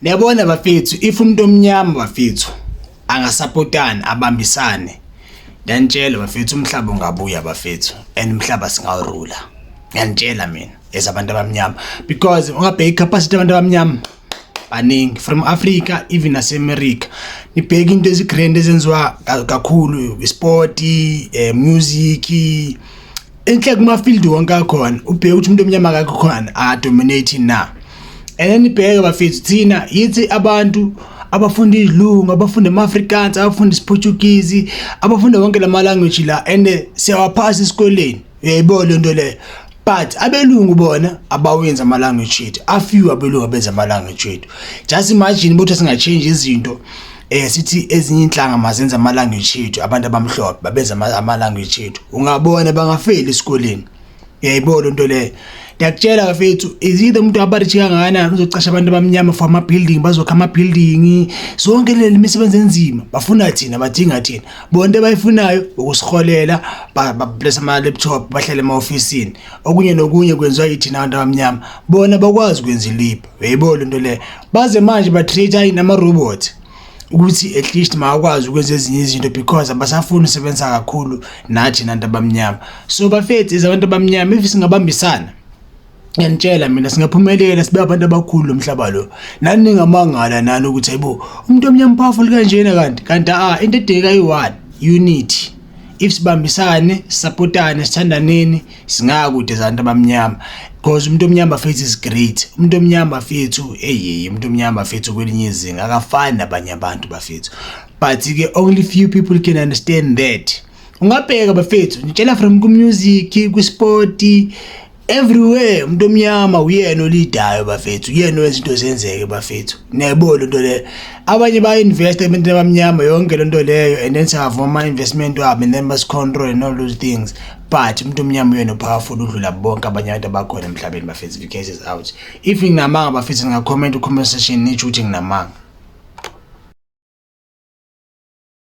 Niyabona bafethu, if umuntu omnyama bafethu angasupportana abambisane, ngiyanitshela bafethu umhlaba ungabuya bafethu and umhlaba singawurula. Ngiyanitshela mina as abantu abamnyama, because ungabheka capacity abantu abamnyama baningi from Africa even naseAmerica. Nibheka into ezigrand ezenziwa kakhulu, sport, music, enhle kuma field wonke akhona. Ubheka ukuthi umuntu omnyama akakho khona dominating na. And nibheka bafethu thina yithi abantu abafunda izilungu, abafunda ama-Afrikaans, abafunda isiPortuguese, abafunda wonke lama language la, and siyawaphasa esikoleni. Uyayibona into leyo. But abelungu bona abawenza ama language ethu. Afew abelungu abenza ama language ethu. Just imagine ukuthi singachange izinto sithi ezinye inhlanga mazenza ama language ethu, abantu abamhlophe babenza ama language ethu. Ungabona bangafeli esikoleni. Uyayibona into leyo. Ngiyakutshela bafethu, izithe umuntu abarichi kangakanani uzocasha abantu abamnyama for ama building, bazokha ama building, zonke le misebenzi enzima bafuna thina, badinga thina. Bona into abayifunayo ukusiholela, ba place ama laptop, bahlale ema officeini. Okunye nokunye kwenziwa yithina abantu abamnyama. Bona bakwazi ukwenza ilipha. Uyayibona into le. Baze manje ba treat nama robot ukuthi at least makwazi ukwenza ezinye izinto because abasafuna usebenza kakhulu nathi nantu abamnyama. So bafethu izabantu abamnyama if singabambisana, ngiyantshela mina singaphumelela sibe abantu abakhulu umhlaba lo. Nani ningamangala nani ukuthi hayibo umuntu omnyama powerful kanjena kanti into edeka yi1 unity. If sibambisane, supportane, sithandaneni, singakude zabantu abamnyama because umuntu omnyama fethu is great. Umuntu omnyama fethu umuntu omnyama fethu kwelinye izinga akafani nabanye abantu bafethu. But ke only few people can understand that. Ungabheka bafethu ngitshela from ku music, ku sport, everywhere umuntu omnyama uyena olidayo bafethu, uyena izinto zenzeke bafethu. Niyayibona into le. Abanye ba invest ebantwini abamnyama yonke lento leyo and then savoma investment wabo and then bas control and all those things. But umuntu omnyama uyena powerful udlula bonke abanye abantu abakhona emhlabeni bafethu. Cases out. If nginamanga bafethu ngicomment ku comment section nithi uthi nginamanga.